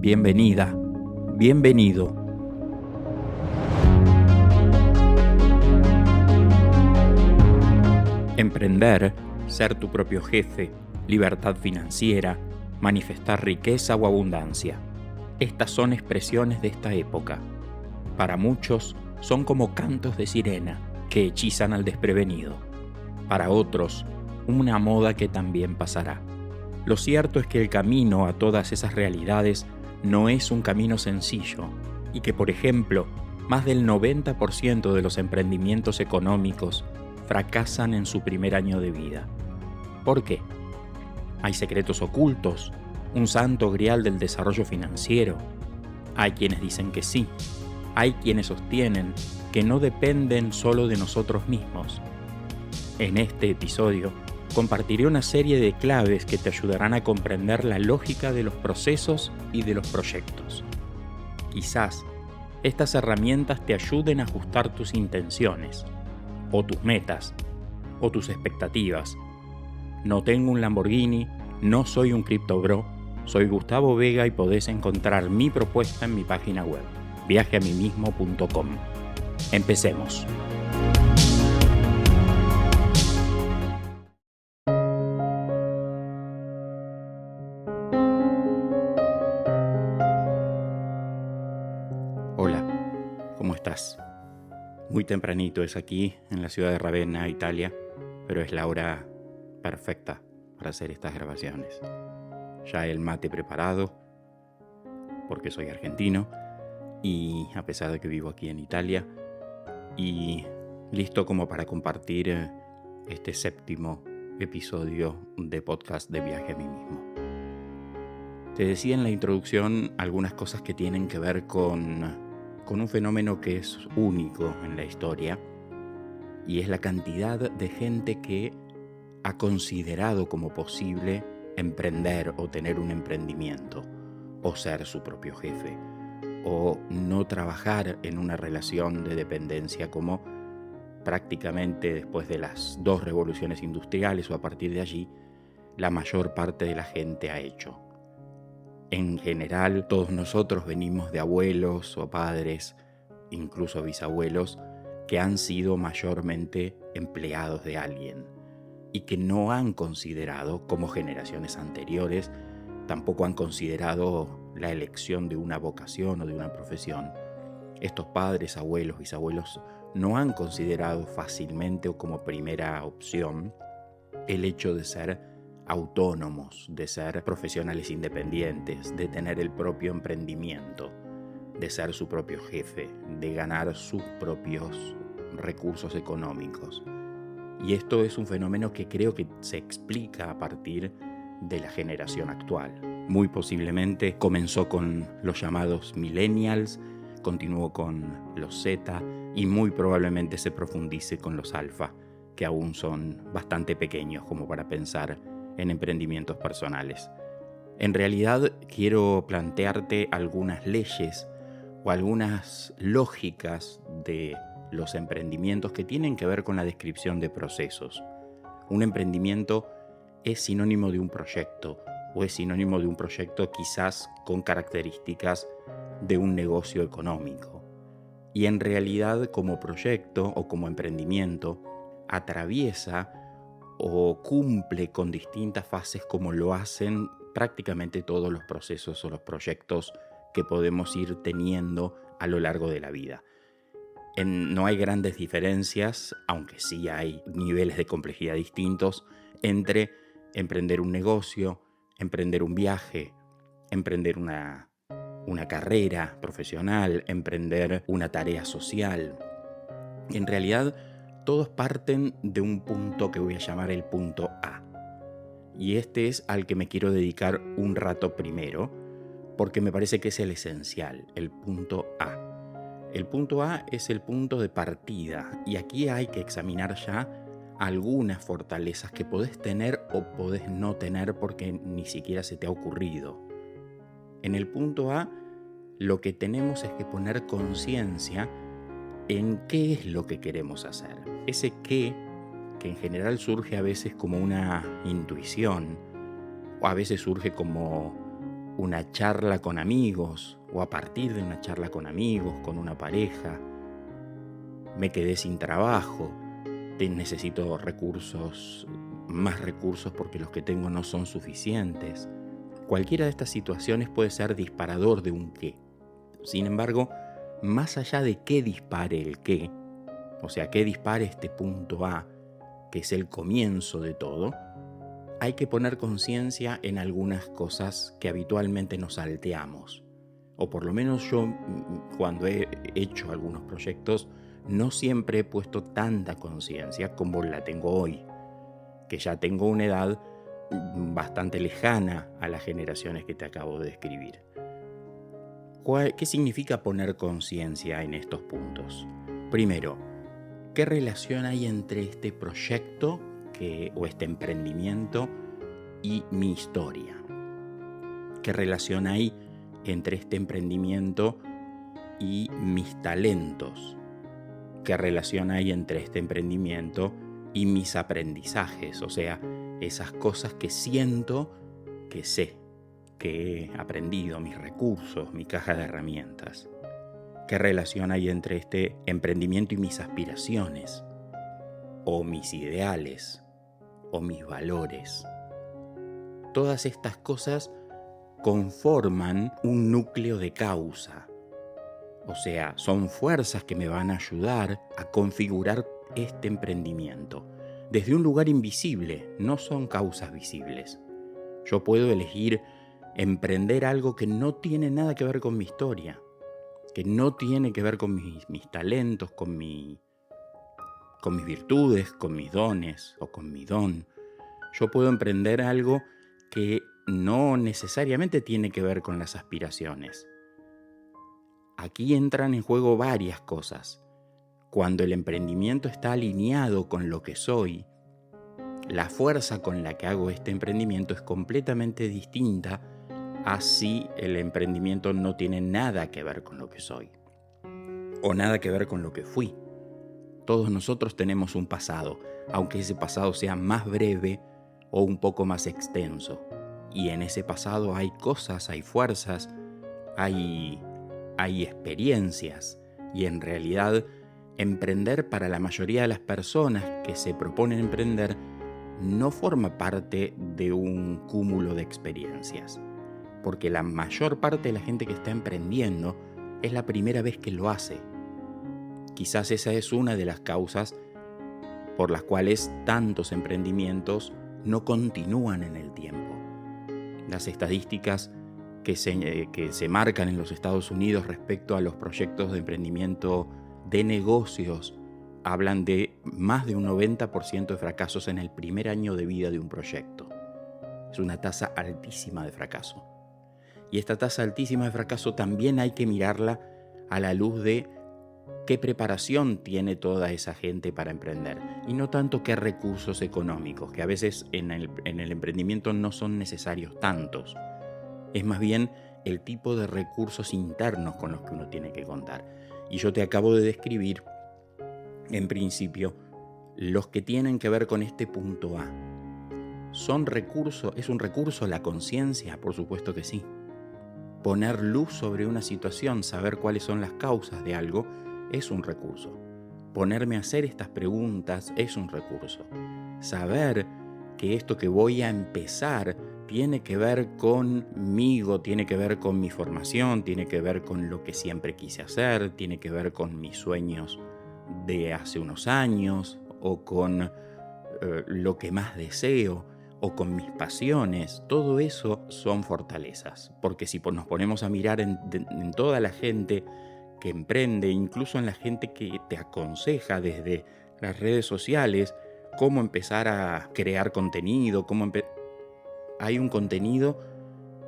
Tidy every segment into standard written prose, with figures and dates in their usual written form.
bienvenida, bienvenido. Emprender, ser tu propio jefe, libertad financiera, manifestar riqueza o abundancia. Estas son expresiones de esta época. Para muchos son como cantos de sirena que hechizan al desprevenido. Para otros, una moda que también pasará. Lo cierto es que el camino a todas esas realidades no es un camino sencillo y que, por ejemplo, más del 90% de los emprendimientos económicos fracasan en su primer año de vida. ¿Por qué? ¿Hay secretos ocultos? ¿Un santo grial del desarrollo financiero? Hay quienes dicen que sí. Hay quienes sostienen que no dependen solo de nosotros mismos. En este episodio compartiré una serie de claves que te ayudarán a comprender la lógica de los procesos y de los proyectos. Quizás estas herramientas te ayuden a ajustar tus intenciones, o tus metas, o tus expectativas. No tengo un Lamborghini, no soy un criptobro, soy Gustavo Vega y podés encontrar mi propuesta en mi página web, viajeamimismo.com. Empecemos. Hola, ¿cómo estás? Muy tempranito es aquí, en la ciudad de Ravenna, Italia, pero es la hora perfecta para hacer estas grabaciones. Ya el mate preparado, porque soy argentino, y a pesar de que vivo aquí en Italia, y listo como para compartir este 7º episodio de podcast de Viaje a mí mismo. Te decía en la introducción algunas cosas que tienen que ver con un fenómeno que es único en la historia, y es la cantidad de gente que ha considerado como posible emprender o tener un emprendimiento, o ser su propio jefe, o no trabajar en una relación de dependencia como prácticamente después de las 2 revoluciones industriales o a partir de allí, la mayor parte de la gente ha hecho. En general, todos nosotros venimos de abuelos o padres, incluso bisabuelos, que han sido mayormente empleados de alguien y que no han considerado, como generaciones anteriores, tampoco han considerado la elección de una vocación o de una profesión. Estos padres, abuelos, bisabuelos no han considerado fácilmente o como primera opción el hecho de ser autónomos, de ser profesionales independientes, de tener el propio emprendimiento, de ser su propio jefe, de ganar sus propios recursos económicos. Y esto es un fenómeno que creo que se explica a partir de la generación actual. Muy posiblemente comenzó con los llamados millennials, continuó con los Z y muy probablemente se profundice con los alfa, que aún son bastante pequeños como para pensar en emprendimientos personales. En realidad quiero plantearte algunas leyes o algunas lógicas de los emprendimientos que tienen que ver con la descripción de procesos. Un emprendimiento es sinónimo de un proyecto, o es sinónimo de un proyecto quizás con características de un negocio económico. Y en realidad, como proyecto o como emprendimiento, atraviesa o cumple con distintas fases como lo hacen prácticamente todos los procesos o los proyectos que podemos ir teniendo a lo largo de la vida. No hay grandes diferencias, aunque sí hay niveles de complejidad distintos, entre emprender un negocio, emprender un viaje, emprender una carrera profesional, emprender una tarea social. En realidad, todos parten de un punto que voy a llamar el punto A. Y este es al que me quiero dedicar un rato primero, porque me parece que es el esencial, el punto A. El punto A es el punto de partida, y aquí hay que examinar ya algunas fortalezas que podés tener o podés no tener porque ni siquiera se te ha ocurrido. En el punto A, lo que tenemos es que poner conciencia en qué es lo que queremos hacer. Ese qué, que en general surge a veces como una intuición, o a veces surge como una charla con amigos o a partir de una charla con amigos, con una pareja, me quedé sin trabajo, necesito más recursos porque los que tengo no son suficientes. Cualquiera de estas situaciones puede ser disparador de un qué. Sin embargo, más allá de qué dispare el qué, o sea, qué dispare este punto A, que es el comienzo de todo, hay que poner conciencia en algunas cosas que habitualmente nos salteamos. O por lo menos yo, cuando he hecho algunos proyectos, no siempre he puesto tanta conciencia como la tengo hoy, que ya tengo una edad bastante lejana a las generaciones que te acabo de describir. ¿Qué significa poner conciencia en estos puntos? Primero, ¿qué relación hay entre este proyecto o este emprendimiento y mi historia? ¿Qué relación hay entre este emprendimiento y mis talentos? ¿Qué relación hay entre este emprendimiento y mis aprendizajes? O sea, esas cosas que siento que sé, que he aprendido, mis recursos, mi caja de herramientas. ¿Qué relación hay entre este emprendimiento y mis aspiraciones? O mis ideales, o mis valores. Todas estas cosas conforman un núcleo de causa. O sea, son fuerzas que me van a ayudar a configurar este emprendimiento. Desde un lugar invisible, no son causas visibles. Yo puedo elegir emprender algo que no tiene nada que ver con mi historia, que no tiene que ver con mis talentos, con mis virtudes, con mis dones o con mi don. Yo puedo emprender algo que no necesariamente tiene que ver con las aspiraciones. Aquí entran en juego varias cosas. Cuando el emprendimiento está alineado con lo que soy, la fuerza con la que hago este emprendimiento es completamente distinta a si el emprendimiento no tiene nada que ver con lo que soy o nada que ver con lo que fui. Todos nosotros tenemos un pasado, aunque ese pasado sea más breve o un poco más extenso. Y en ese pasado hay cosas, hay fuerzas, hay experiencias. Y en realidad, emprender para la mayoría de las personas que se proponen emprender no forma parte de un cúmulo de experiencias. Porque la mayor parte de la gente que está emprendiendo es la primera vez que lo hace. Quizás esa es una de las causas por las cuales tantos emprendimientos no continúan en el tiempo. Las estadísticas que se marcan en los Estados Unidos respecto a los proyectos de emprendimiento de negocios hablan de más de un 90% de fracasos en el primer año de vida de un proyecto. Es una tasa altísima de fracaso. Y esta tasa altísima de fracaso también hay que mirarla a la luz de qué preparación tiene toda esa gente para emprender y no tanto qué recursos económicos, que a veces en el emprendimiento no son necesarios tantos. Es más bien el tipo de recursos internos con los que uno tiene que contar. Y yo te acabo de describir, en principio, los que tienen que ver con este punto A. ¿Es un recurso la conciencia? Por supuesto que sí. Poner luz sobre una situación, saber cuáles son las causas de algo, es un recurso. Ponerme a hacer estas preguntas es un recurso. Saber que esto que voy a empezar tiene que ver conmigo, tiene que ver con mi formación, tiene que ver con lo que siempre quise hacer, tiene que ver con mis sueños de hace unos años o con lo que más deseo o con mis pasiones. Todo eso son fortalezas, porque si nos ponemos a mirar en toda la gente que emprende, incluso en la gente que te aconseja desde las redes sociales, cómo empezar a crear contenido, hay un contenido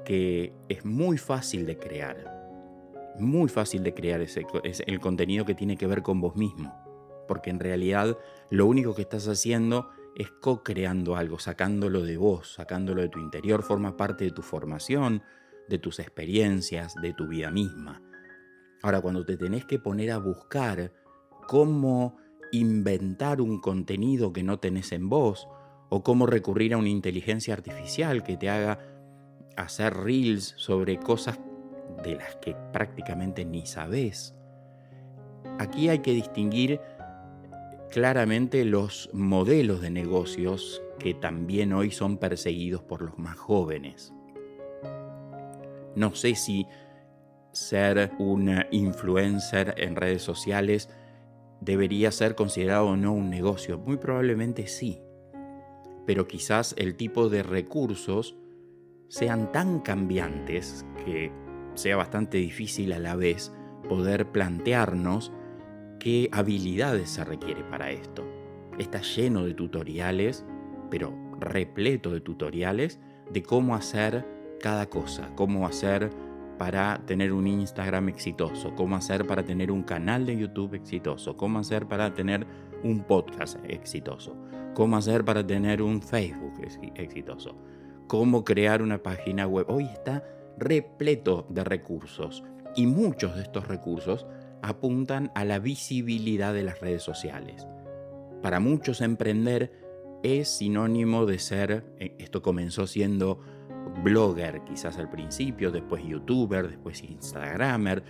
que es muy fácil de crear. Muy fácil de crear es el contenido que tiene que ver con vos mismo. Porque en realidad lo único que estás haciendo es co-creando algo, sacándolo de vos, sacándolo de tu interior, forma parte de tu formación, de tus experiencias, de tu vida misma. Ahora, cuando te tenés que poner a buscar cómo inventar un contenido que no tenés en vos, o cómo recurrir a una inteligencia artificial que te haga hacer reels sobre cosas de las que prácticamente ni sabés. Aquí hay que distinguir claramente los modelos de negocios que también hoy son perseguidos por los más jóvenes. No sé si ser un influencer en redes sociales debería ser considerado o no un negocio. Muy probablemente sí, pero quizás el tipo de recursos sean tan cambiantes que sea bastante difícil a la vez poder plantearnos qué habilidades se requiere para esto. Está lleno de tutoriales, pero repleto de tutoriales de cómo hacer cada cosa, cómo hacer para tener un Instagram exitoso, cómo hacer para tener un canal de YouTube exitoso, cómo hacer para tener un podcast exitoso, cómo hacer para tener un Facebook exitoso, cómo crear una página web. Hoy está repleto de recursos y muchos de estos recursos apuntan a la visibilidad de las redes sociales. Para muchos emprender es sinónimo de ser, esto comenzó siendo blogger quizás al principio, después youtuber, después instagramer,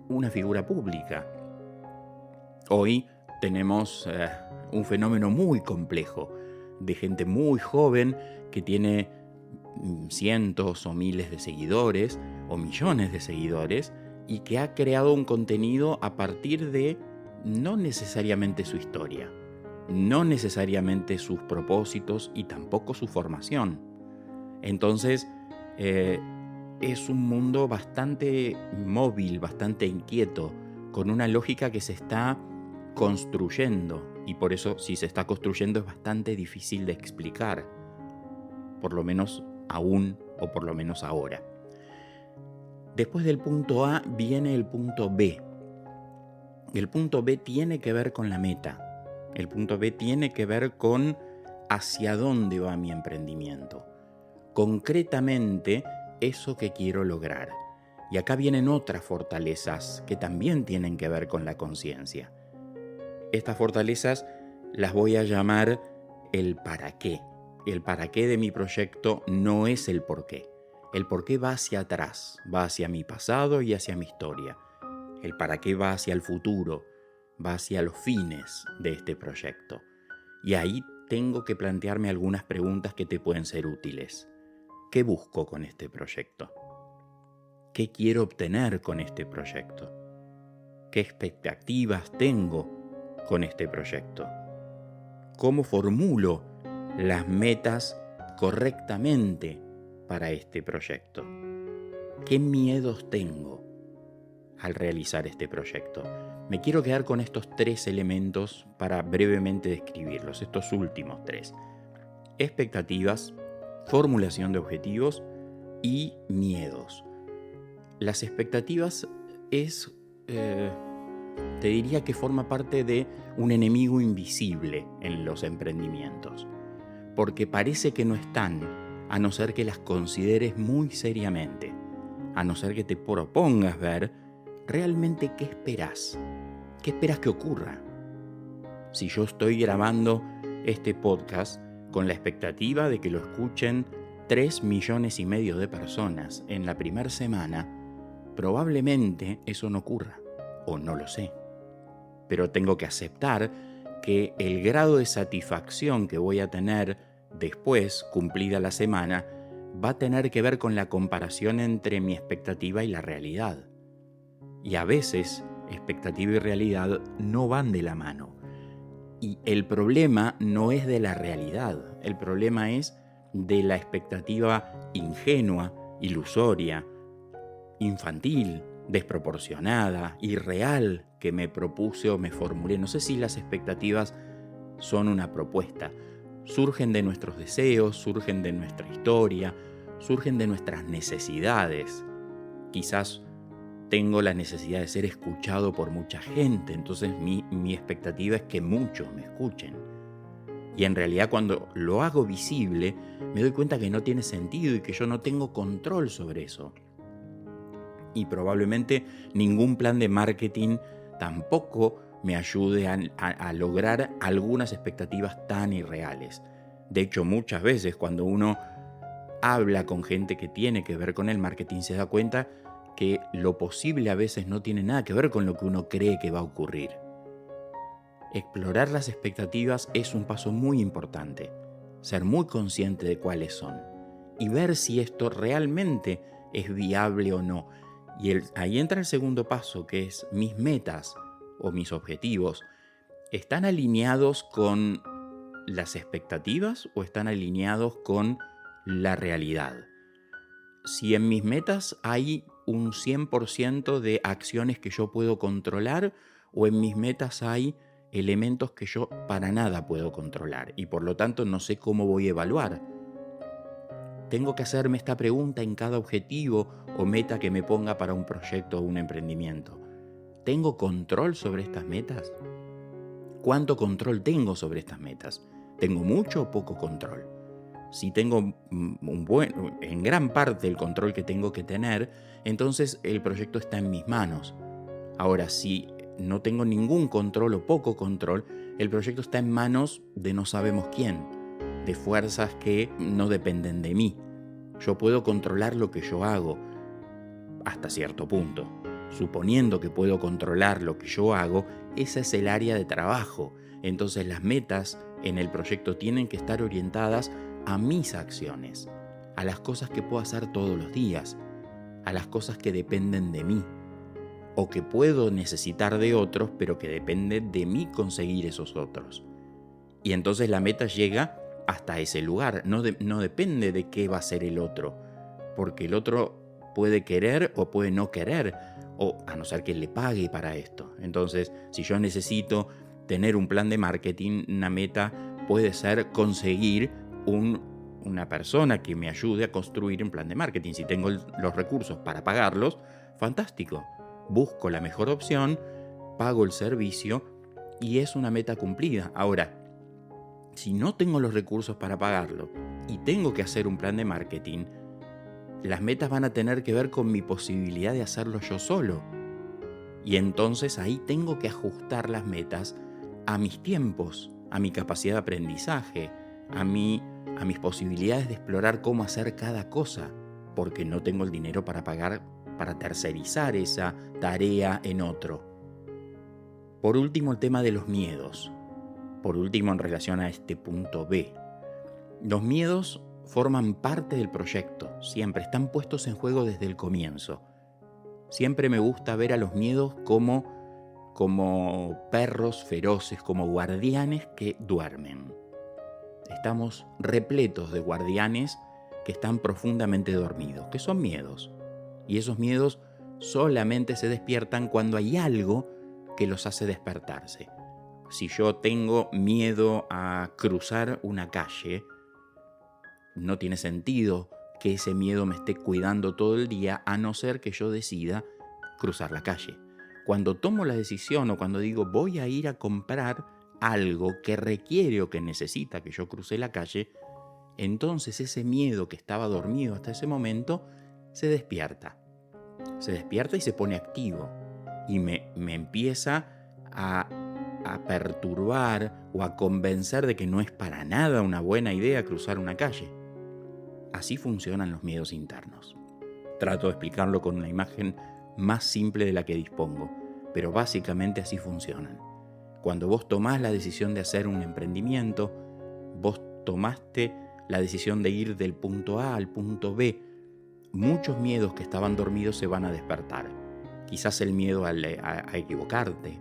una figura pública. Hoy tenemos un fenómeno muy complejo de gente muy joven que tiene cientos o miles de seguidores o millones de seguidores y que ha creado un contenido a partir de no necesariamente su historia, no necesariamente sus propósitos y tampoco su formación. Entonces, es un mundo bastante móvil, bastante inquieto, con una lógica que se está construyendo, y por eso si se está construyendo es bastante difícil de explicar, por lo menos aún o por lo menos ahora. Después del punto A viene el punto B. El punto B tiene que ver con la meta. El punto B tiene que ver con hacia dónde va mi emprendimiento. Concretamente, eso que quiero lograr. Y acá vienen otras fortalezas que también tienen que ver con la conciencia. Estas fortalezas las voy a llamar el para qué. El para qué de mi proyecto no es el por qué. El por qué va hacia atrás, va hacia mi pasado y hacia mi historia. El para qué va hacia el futuro, va hacia los fines de este proyecto. Y ahí tengo que plantearme algunas preguntas que te pueden ser útiles. ¿Qué busco con este proyecto? ¿Qué quiero obtener con este proyecto? ¿Qué expectativas tengo con este proyecto? ¿Cómo formulo las metas correctamente para este proyecto? ¿Qué miedos tengo al realizar este proyecto? Me quiero quedar con estos 3 elementos para brevemente describirlos, estos últimos 3. Expectativas, formulación de objetivos y miedos. Las expectativas te diría que forma parte de un enemigo invisible en los emprendimientos, porque parece que no están, a no ser que las consideres muy seriamente, a no ser que te propongas ver realmente qué esperas que ocurra. Si yo estoy grabando este podcast con la expectativa de que lo escuchen 3,5 millones de personas en la primera semana, probablemente eso no ocurra, o no lo sé. Pero tengo que aceptar que el grado de satisfacción que voy a tener después, cumplida la semana, va a tener que ver con la comparación entre mi expectativa y la realidad. Y a veces, expectativa y realidad no van de la mano. Y el problema no es de la realidad, el problema es de la expectativa ingenua, ilusoria, infantil, desproporcionada, irreal que me propuse o me formulé. No sé si las expectativas son una propuesta. Surgen de nuestros deseos, surgen de nuestra historia, surgen de nuestras necesidades. Quizás tengo la necesidad de ser escuchado por mucha gente, entonces mi expectativa es que muchos me escuchen. Y en realidad cuando lo hago visible, me doy cuenta que no tiene sentido y que yo no tengo control sobre eso. Y probablemente ningún plan de marketing tampoco me ayude a lograr algunas expectativas tan irreales. De hecho, muchas veces cuando uno habla con gente que tiene que ver con el marketing, se da cuenta que lo posible a veces no tiene nada que ver con lo que uno cree que va a ocurrir. Explorar las expectativas es un paso muy importante. Ser muy consciente de cuáles son y ver si esto realmente es viable o no. Y ahí entra el segundo paso, que es mis metas o mis objetivos. ¿Están alineados con las expectativas o están alineados con la realidad? Si en mis metas hay un 100% de acciones que yo puedo controlar, o en mis metas hay elementos que yo para nada puedo controlar y por lo tanto no sé cómo voy a evaluar. Tengo que hacerme esta pregunta en cada objetivo o meta que me ponga para un proyecto o un emprendimiento. ¿Tengo control sobre estas metas? ¿Cuánto control tengo sobre estas metas? ¿Tengo mucho o poco control? Si tengo en gran parte el control que tengo que tener, entonces el proyecto está en mis manos. Ahora, si no tengo ningún control o poco control, el proyecto está en manos de no sabemos quién, de fuerzas que no dependen de mí. Yo puedo controlar lo que yo hago hasta cierto punto. Suponiendo que puedo controlar lo que yo hago, esa es el área de trabajo. Entonces las metas en el proyecto tienen que estar orientadas a mis acciones, a las cosas que puedo hacer todos los días, a las cosas que dependen de mí, o que puedo necesitar de otros, pero que depende de mí conseguir esos otros. Y entonces la meta llega hasta ese lugar, no depende de qué va a ser el otro, porque el otro puede querer o puede no querer, o a no ser que le pague para esto. Entonces, si yo necesito tener un plan de marketing, una meta puede ser conseguir una persona que me ayude a construir un plan de marketing. Si tengo los recursos para pagarlos, fantástico. Busco la mejor opción, pago el servicio y es una meta cumplida. Ahora, si no tengo los recursos para pagarlo y tengo que hacer un plan de marketing, las metas van a tener que ver con mi posibilidad de hacerlo yo solo. Y entonces ahí tengo que ajustar las metas a mis tiempos, a mi capacidad de aprendizaje, a mis posibilidades de explorar cómo hacer cada cosa, porque no tengo el dinero para pagar, para tercerizar esa tarea en otro. Por último, el tema de los miedos. Por último, en relación a este punto B. Los miedos forman parte del proyecto, siempre están puestos en juego desde el comienzo. Siempre me gusta ver a los miedos como perros feroces, como guardianes que duermen. Estamos repletos de guardianes que están profundamente dormidos, que son miedos. Y esos miedos solamente se despiertan cuando hay algo que los hace despertarse. Si yo tengo miedo a cruzar una calle, no tiene sentido que ese miedo me esté cuidando todo el día, a no ser que yo decida cruzar la calle. Cuando tomo la decisión o cuando digo voy a ir a comprar algo que requiere o que necesita que yo cruce la calle, entonces ese miedo que estaba dormido hasta ese momento se despierta. Se despierta y se pone activo y me empieza a perturbar o a convencer de que no es para nada una buena idea cruzar una calle. Así funcionan los miedos internos. Trato de explicarlo con una imagen más simple de la que dispongo, pero básicamente así funcionan. Cuando vos tomás la decisión de hacer un emprendimiento, vos tomaste la decisión de ir del punto A al punto B. Muchos miedos que estaban dormidos se van a despertar. Quizás el miedo a equivocarte,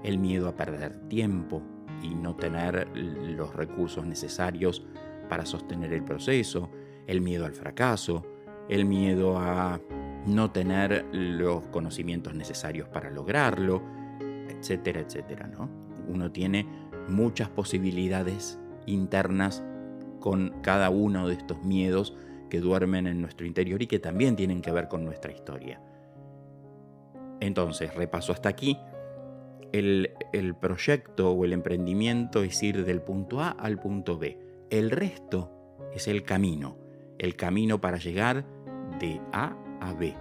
el miedo a perder tiempo y no tener los recursos necesarios para sostener el proceso, el miedo al fracaso, el miedo a no tener los conocimientos necesarios para lograrlo, etcétera, etcétera, ¿no? Uno tiene muchas posibilidades internas con cada uno de estos miedos que duermen en nuestro interior y que también tienen que ver con nuestra historia. Entonces, repaso hasta aquí. El proyecto o el emprendimiento es ir del punto A al punto B. El resto es el camino para llegar de A a B.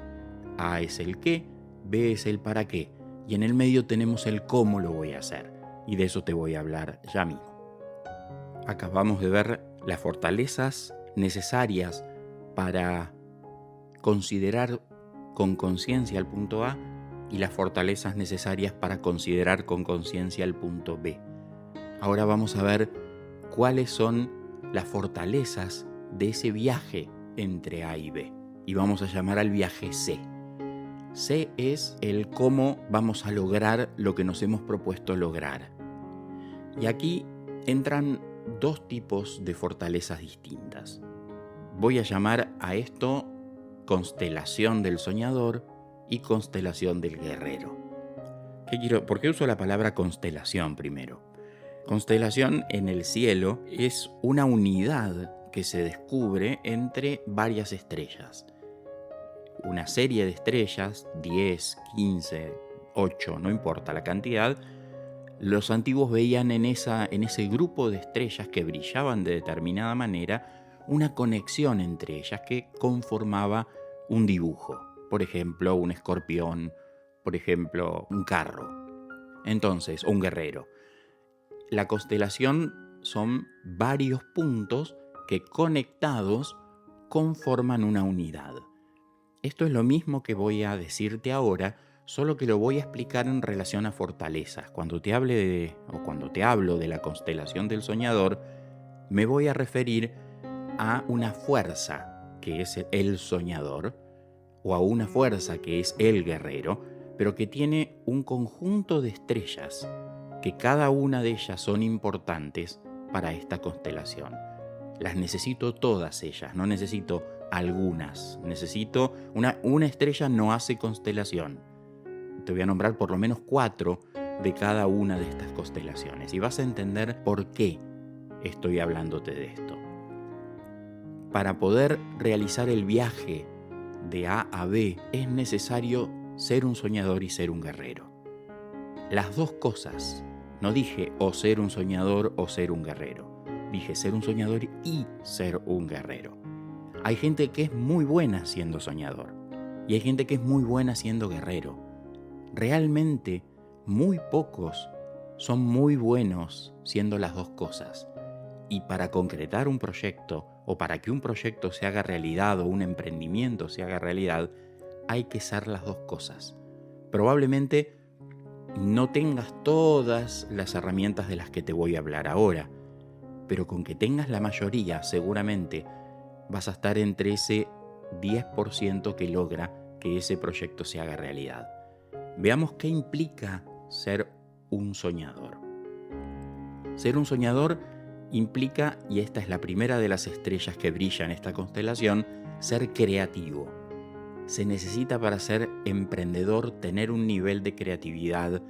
A es el qué, B es el para qué, y en el medio tenemos el cómo lo voy a hacer, y de eso te voy a hablar ya mismo. Acabamos de ver las fortalezas necesarias para considerar con conciencia el punto A y las fortalezas necesarias para considerar con conciencia el punto B. Ahora vamos a ver cuáles son las fortalezas de ese viaje entre A y B. Y vamos a llamar al viaje C. C es el cómo vamos a lograr lo que nos hemos propuesto lograr. Y aquí entran dos tipos de fortalezas distintas. Voy a llamar a esto constelación del soñador y constelación del guerrero. ¿Por qué uso la palabra constelación primero? Constelación en el cielo es una unidad que se descubre entre varias estrellas. Una serie de estrellas, 10, 15, 8, no importa la cantidad, los antiguos veían en ese grupo de estrellas que brillaban de determinada manera una conexión entre ellas que conformaba un dibujo. Por ejemplo, un escorpión, por ejemplo, un carro. Entonces, un guerrero. La constelación son varios puntos que conectados conforman una unidad. Esto es lo mismo que voy a decirte ahora, solo que lo voy a explicar en relación a fortalezas. Cuando te hablo de la constelación del soñador, me voy a referir a una fuerza que es el soñador, o a una fuerza que es el guerrero, pero que tiene un conjunto de estrellas, que cada una de ellas son importantes para esta constelación. Las necesito todas ellas, no necesito algunas. Necesito una estrella no hace constelación. Te voy a nombrar por lo menos 4 de cada una de estas constelaciones y vas a entender por qué estoy hablándote de esto. Para poder realizar el viaje de A a B es necesario ser un soñador y ser un guerrero. Las dos cosas. No dije o ser un soñador o ser un guerrero. Dije ser un soñador y ser un guerrero. Hay gente que es muy buena siendo soñador y hay gente que es muy buena siendo guerrero. Realmente muy pocos son muy buenos siendo las dos cosas. Y para concretar un proyecto o para que un proyecto se haga realidad o un emprendimiento se haga realidad, hay que ser las dos cosas. Probablemente no tengas todas las herramientas de las que te voy a hablar ahora, pero con que tengas la mayoría, seguramente vas a estar entre ese 10% que logra que ese proyecto se haga realidad. Veamos qué implica ser un soñador. Ser un soñador implica, y esta es la primera de las estrellas que brilla en esta constelación, ser creativo. Se necesita para ser emprendedor tener un nivel de creatividad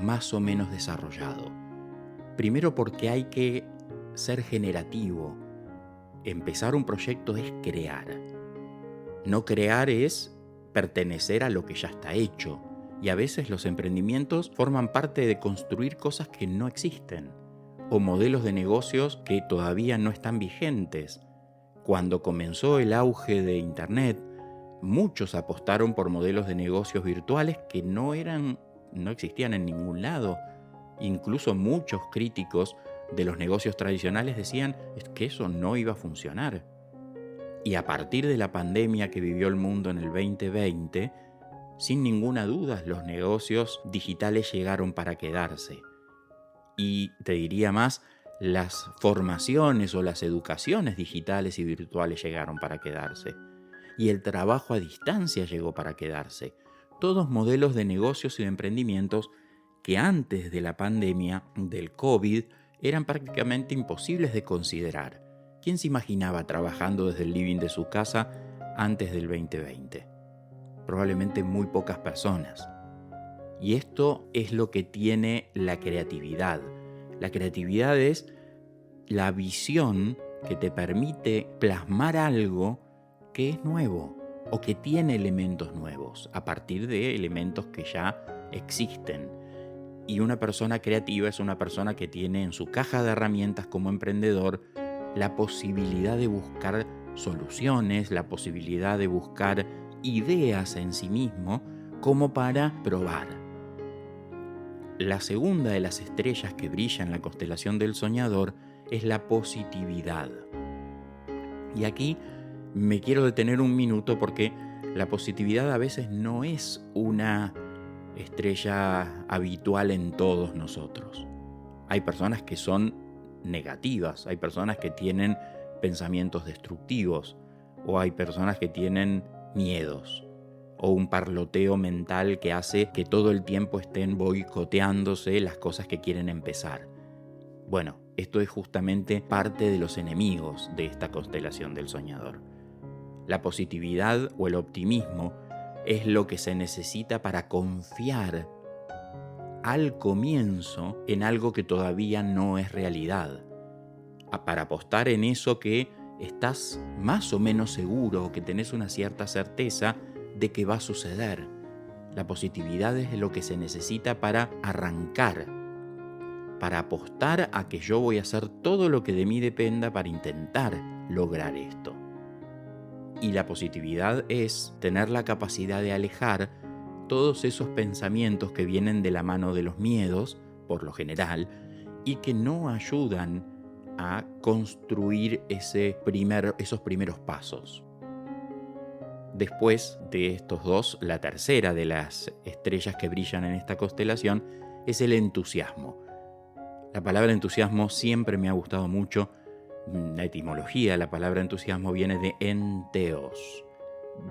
más o menos desarrollado. Primero porque hay que ser generativo. Empezar un proyecto es crear. No crear es pertenecer a lo que ya está hecho. Y a veces los emprendimientos forman parte de construir cosas que no existen o modelos de negocios que todavía no están vigentes. Cuando comenzó el auge de Internet, muchos apostaron por modelos de negocios virtuales que no existían en ningún lado. Incluso muchos críticos de los negocios tradicionales decían que eso no iba a funcionar. Y a partir de la pandemia que vivió el mundo en el 2020, sin ninguna duda los negocios digitales llegaron para quedarse. Y te diría más, las formaciones o las educaciones digitales y virtuales llegaron para quedarse. Y el trabajo a distancia llegó para quedarse. Todos modelos de negocios y de emprendimientos que antes de la pandemia del COVID eran prácticamente imposibles de considerar. ¿Quién se imaginaba trabajando desde el living de su casa antes del 2020? Probablemente muy pocas personas. Y esto es lo que tiene la creatividad. La creatividad es la visión que te permite plasmar algo que es nuevo o que tiene elementos nuevos a partir de elementos que ya existen. Y una persona creativa es una persona que tiene en su caja de herramientas como emprendedor la posibilidad de buscar soluciones, la posibilidad de buscar ideas en sí mismo como para probar. La segunda de las estrellas que brilla en la constelación del soñador es la positividad. Y aquí me quiero detener un minuto porque la positividad a veces no es una estrella habitual en todos nosotros. Hay personas que son negativas, hay personas que tienen pensamientos destructivos, o hay personas que tienen miedos, o un parloteo mental que hace que todo el tiempo estén boicoteándose las cosas que quieren empezar. Bueno, esto es justamente parte de los enemigos de esta constelación del soñador. La positividad o el optimismo es lo que se necesita para confiar al comienzo en algo que todavía no es realidad, para apostar en eso que estás más o menos seguro, que tenés una cierta certeza de que va a suceder. La positividad es lo que se necesita para arrancar, para apostar a que yo voy a hacer todo lo que de mí dependa para intentar lograr esto. Y la positividad es tener la capacidad de alejar todos esos pensamientos que vienen de la mano de los miedos, por lo general, y que no ayudan a construir esos primeros pasos. Después de estos dos, la tercera de las estrellas que brillan en esta constelación es el entusiasmo. La palabra entusiasmo siempre me ha gustado mucho. La etimología de la palabra entusiasmo viene de enteos,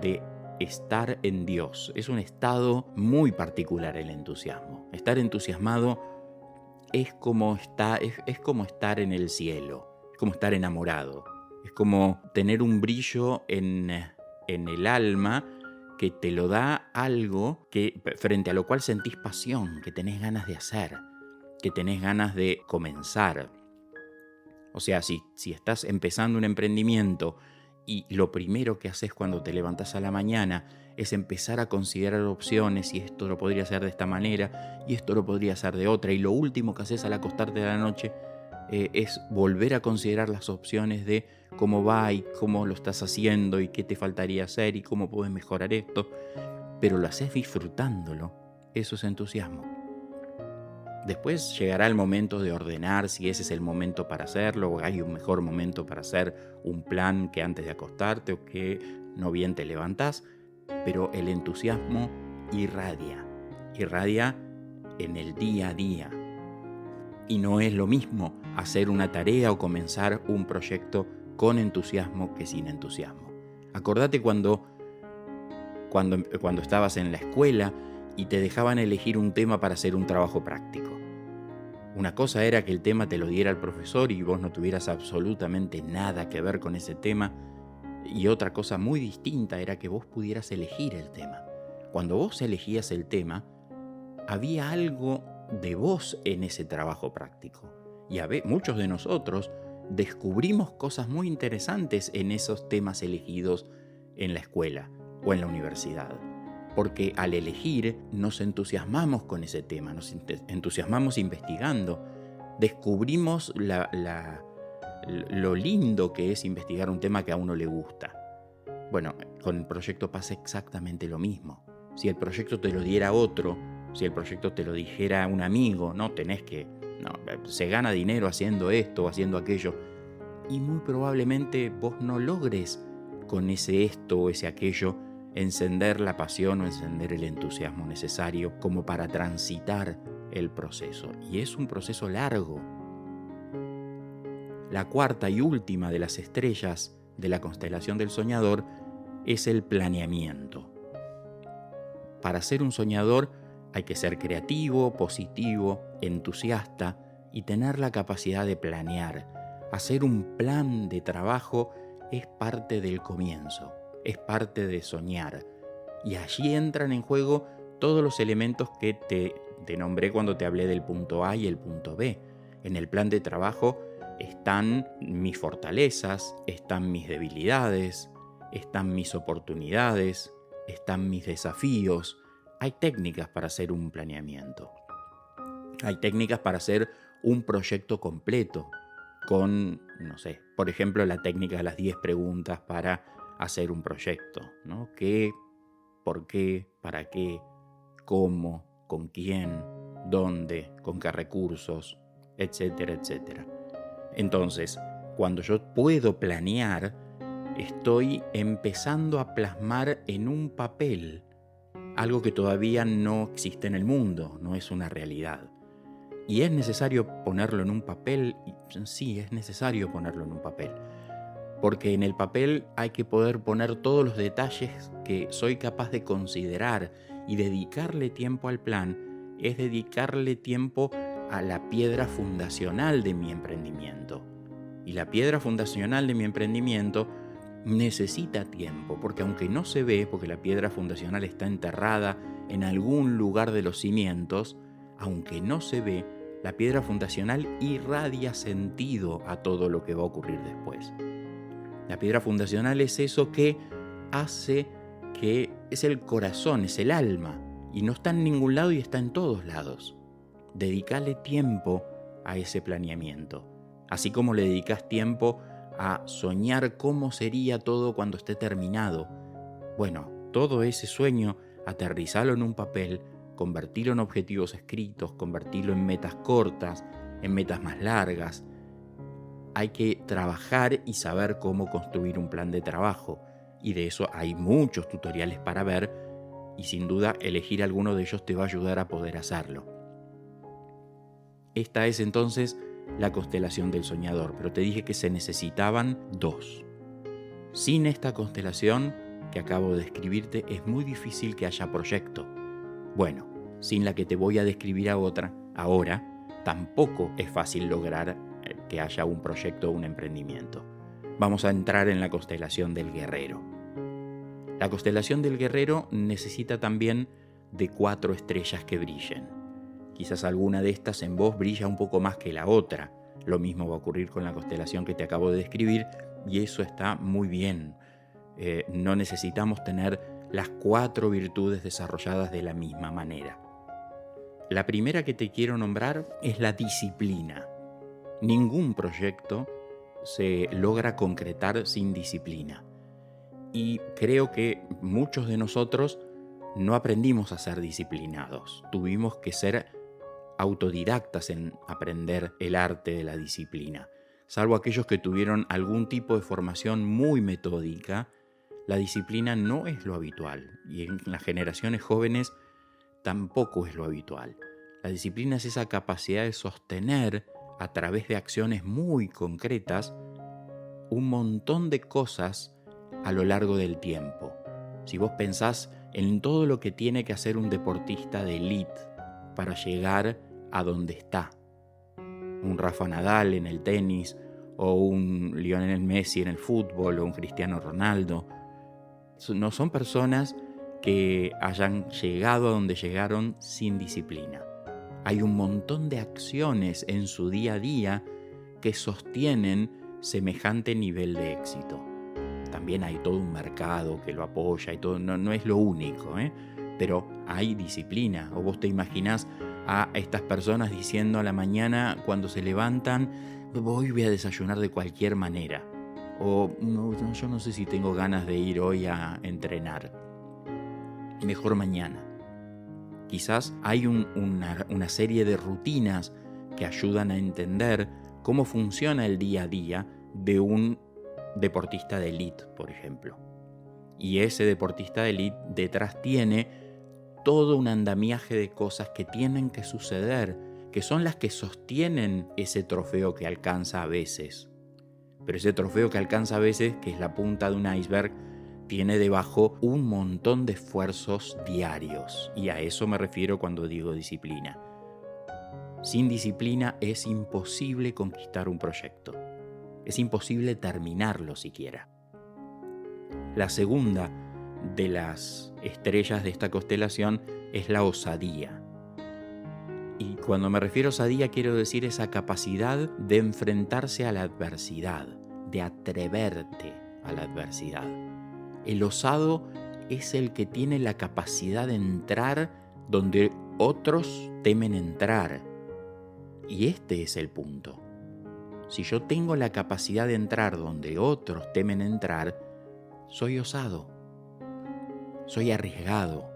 de estar en Dios. Es un estado muy particular el entusiasmo. Estar entusiasmado es como estar en el cielo, es como estar enamorado, es como tener un brillo en el alma que te lo da algo frente a lo cual sentís pasión, que tenés ganas de hacer, que tenés ganas de comenzar. O sea, si estás empezando un emprendimiento y lo primero que haces cuando te levantás a la mañana es empezar a considerar opciones, y esto lo podría hacer de esta manera, y esto lo podría hacer de otra, y lo último que haces al acostarte de la noche es volver a considerar las opciones de cómo va y cómo lo estás haciendo y qué te faltaría hacer y cómo puedes mejorar esto, pero lo haces disfrutándolo. Eso es entusiasmo. Después llegará el momento de ordenar si ese es el momento para hacerlo, o hay un mejor momento para hacer un plan que antes de acostarte o que no bien te levantás, pero el entusiasmo irradia en el día a día. Y no es lo mismo hacer una tarea o comenzar un proyecto con entusiasmo que sin entusiasmo. Acordate cuando estabas en la escuela y te dejaban elegir un tema para hacer un trabajo práctico. Una cosa era que el tema te lo diera el profesor y vos no tuvieras absolutamente nada que ver con ese tema, y otra cosa muy distinta era que vos pudieras elegir el tema. Cuando vos elegías el tema, había algo de vos en ese trabajo práctico. Y muchos de nosotros descubrimos cosas muy interesantes en esos temas elegidos en la escuela o en la universidad. Porque al elegir nos entusiasmamos con ese tema, nos entusiasmamos investigando, descubrimos lo lindo que es investigar un tema que a uno le gusta. Bueno, con el proyecto pasa exactamente lo mismo. Si el proyecto te lo diera otro, si el proyecto te lo dijera un amigo, se gana dinero haciendo esto o haciendo aquello, y muy probablemente vos no logres con ese esto o ese aquello encender la pasión o encender el entusiasmo necesario como para transitar el proceso. Y es un proceso largo. La cuarta y última de las estrellas de la constelación del soñador es el planeamiento. Para ser un soñador hay que ser creativo, positivo, entusiasta y tener la capacidad de planear. Hacer un plan de trabajo es parte del comienzo, es parte de soñar. Y allí entran en juego todos los elementos que te nombré cuando te hablé del punto A y el punto B. En el plan de trabajo están mis fortalezas, están mis debilidades, están mis oportunidades, están mis desafíos. Hay técnicas para hacer un planeamiento. Hay técnicas para hacer un proyecto completo con, por ejemplo, la técnica de las 10 preguntas para hacer un proyecto, ¿no? ¿Qué? ¿Por qué? ¿Para qué? ¿Cómo? ¿Con quién? ¿Dónde? ¿Con qué recursos? Etcétera, etcétera. Entonces, cuando yo puedo planear, estoy empezando a plasmar en un papel algo que todavía no existe en el mundo, no es una realidad. ¿Y es necesario ponerlo en un papel? Sí, es necesario ponerlo en un papel. Porque en el papel hay que poder poner todos los detalles que soy capaz de considerar, y dedicarle tiempo al plan es dedicarle tiempo a la piedra fundacional de mi emprendimiento. Y la piedra fundacional de mi emprendimiento necesita tiempo, porque aunque no se ve, porque la piedra fundacional está enterrada en algún lugar de los cimientos, aunque no se ve, la piedra fundacional irradia sentido a todo lo que va a ocurrir después. La piedra fundacional es eso que hace que es el corazón, es el alma, y no está en ningún lado y está en todos lados. Dedicale tiempo a ese planeamiento, así como le dedicas tiempo a soñar cómo sería todo cuando esté terminado. Bueno, todo ese sueño, aterrizarlo en un papel, convertirlo en objetivos escritos, convertirlo en metas cortas, en metas más largas. Hay que trabajar y saber cómo construir un plan de trabajo, y de eso hay muchos tutoriales para ver, y sin duda elegir alguno de ellos te va a ayudar a poder hacerlo. Esta es entonces la constelación del soñador, pero te dije que se necesitaban 2. Sin esta constelación que acabo de describirte es muy difícil que haya proyecto. Bueno, sin la que te voy a describir ahora, tampoco es fácil lograr que haya un proyecto o un emprendimiento. Vamos a entrar en la constelación del guerrero. La constelación del guerrero necesita también de 4 estrellas que brillen. Quizás alguna de estas en vos brilla un poco más que la otra. Lo mismo va a ocurrir con la constelación que te acabo de describir, y eso está muy bien. No necesitamos tener las 4 virtudes desarrolladas de la misma manera. La primera que te quiero nombrar es la disciplina. Ningún proyecto se logra concretar sin disciplina. Y creo que muchos de nosotros no aprendimos a ser disciplinados. Tuvimos que ser autodidactas en aprender el arte de la disciplina. Salvo aquellos que tuvieron algún tipo de formación muy metódica, la disciplina no es lo habitual, y en las generaciones jóvenes tampoco es lo habitual. La disciplina es esa capacidad de sostener a través de acciones muy concretas un montón de cosas a lo largo del tiempo. Si vos pensás en todo lo que tiene que hacer un deportista de élite para llegar a donde está, un Rafa Nadal en el tenis, o un Lionel Messi en el fútbol, o un Cristiano Ronaldo, no son personas que hayan llegado a donde llegaron sin disciplina. Hay un montón de acciones en su día a día que sostienen semejante nivel de éxito. También hay todo un mercado que lo apoya y todo, no es lo único, pero hay disciplina. O vos te imaginás a estas personas diciendo a la mañana cuando se levantan: hoy voy a desayunar de cualquier manera, o no, yo no sé si tengo ganas de ir hoy a entrenar, mejor mañana. Quizás hay una serie de rutinas que ayudan a entender cómo funciona el día a día de un deportista de élite, por ejemplo. Y ese deportista de élite detrás tiene todo un andamiaje de cosas que tienen que suceder, que son las que sostienen ese trofeo que alcanza a veces. Pero ese trofeo que alcanza a veces, que es la punta de un iceberg, tiene debajo un montón de esfuerzos diarios. Y a eso me refiero cuando digo disciplina. Sin disciplina es imposible conquistar un proyecto. Es imposible terminarlo siquiera. La segunda de las estrellas de esta constelación es la osadía. Y cuando me refiero a osadía quiero decir esa capacidad de enfrentarse a la adversidad, de atreverte a la adversidad. El osado es el que tiene la capacidad de entrar donde otros temen entrar. Y este es el punto. Si yo tengo la capacidad de entrar donde otros temen entrar, soy osado, soy arriesgado,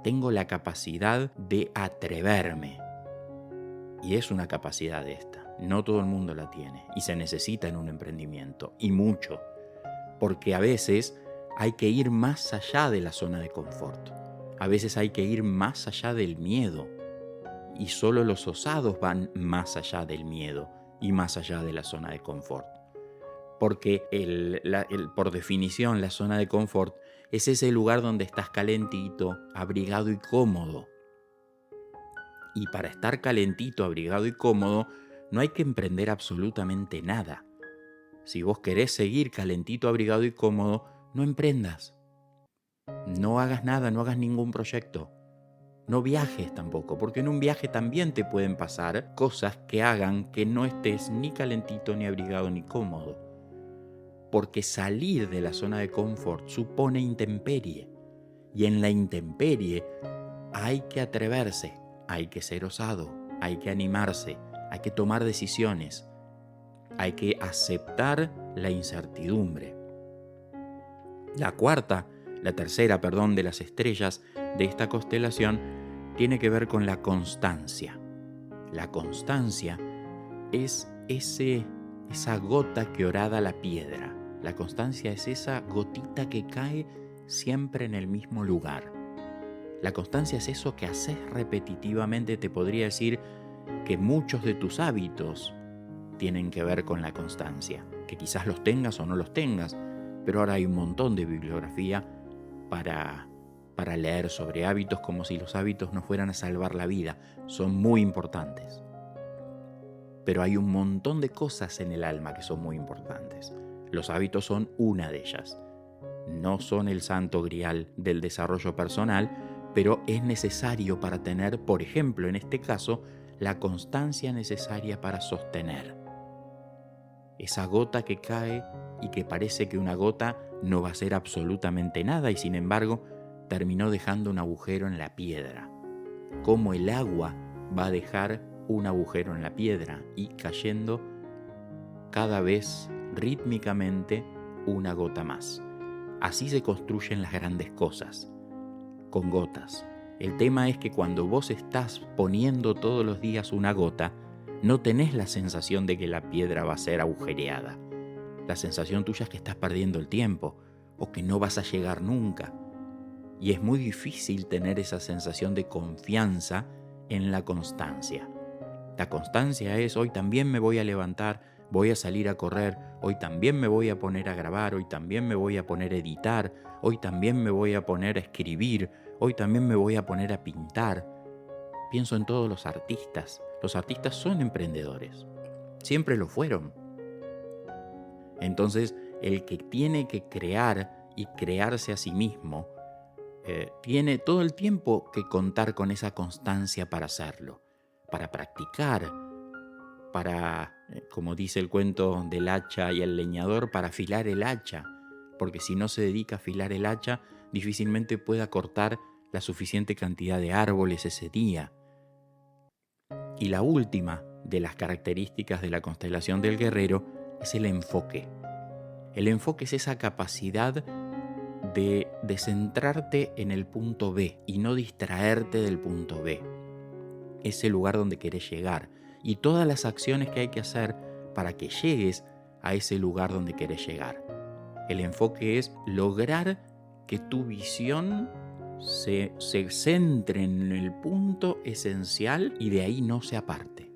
tengo la capacidad de atreverme. Y es una capacidad esta, no todo el mundo la tiene, y se necesita en un emprendimiento, y mucho. porque a veces hay que ir más allá de la zona de confort. A veces hay que ir más allá del miedo. Y solo los osados van más allá del miedo y más allá de la zona de confort. Porque por definición la zona de confort es ese lugar donde estás calentito, abrigado y cómodo. Y para estar calentito, abrigado y cómodo, no hay que emprender absolutamente nada. Si vos querés seguir calentito, abrigado y cómodo, no emprendas. No hagas nada, no hagas ningún proyecto. No viajes tampoco, porque en un viaje también te pueden pasar cosas que hagan que no estés ni calentito, ni abrigado, ni cómodo. Porque salir de la zona de confort supone intemperie. Y en la intemperie hay que atreverse, hay que ser osado, hay que animarse, hay que tomar decisiones, hay que aceptar la incertidumbre. La tercera de las estrellas de esta constelación tiene que ver con la constancia. La constancia es esa gota que horada la piedra. La constancia es esa gotita que cae siempre en el mismo lugar. La constancia es eso que haces repetitivamente. Te podría decir que muchos de tus hábitos tienen que ver con la constancia, que quizás los tengas o no los tengas, pero ahora hay un montón de bibliografía para leer sobre hábitos, como si los hábitos no fueran a salvar la vida. Son muy importantes. Pero hay un montón de cosas en el alma que son muy importantes. Los hábitos son una de ellas. No son el santo grial del desarrollo personal, pero es necesario para tener, por ejemplo, en este caso, la constancia necesaria para sostener. Esa gota que cae y que parece que una gota no va a hacer absolutamente nada y sin embargo terminó dejando un agujero en la piedra. Cómo el agua va a dejar un agujero en la piedra y cayendo cada vez rítmicamente una gota más. Así se construyen las grandes cosas, con gotas. El tema es que cuando vos estás poniendo todos los días una gota, no tenés la sensación de que la piedra va a ser agujereada. La sensación tuya es que estás perdiendo el tiempo o que no vas a llegar nunca. Y es muy difícil tener esa sensación de confianza en la constancia. La constancia es: hoy también me voy a levantar, voy a salir a correr, hoy también me voy a poner a grabar, hoy también me voy a poner a editar, hoy también me voy a poner a escribir, hoy también me voy a poner a pintar. Pienso en todos los artistas. Los artistas son emprendedores. Siempre lo fueron. Entonces, el que tiene que crear y crearse a sí mismo, tiene todo el tiempo que contar con esa constancia para hacerlo, para practicar, para, como dice el cuento del hacha y el leñador, para afilar el hacha, porque si no se dedica a afilar el hacha, difícilmente pueda cortar la suficiente cantidad de árboles ese día. Y la última de las características de la constelación del guerrero es el enfoque. El enfoque es esa capacidad de centrarte en el punto B y no distraerte del punto B. Ese lugar donde querés llegar y todas las acciones que hay que hacer para que llegues a ese lugar donde querés llegar. El enfoque es lograr que tu visión se centre en el punto esencial y de ahí no se aparte.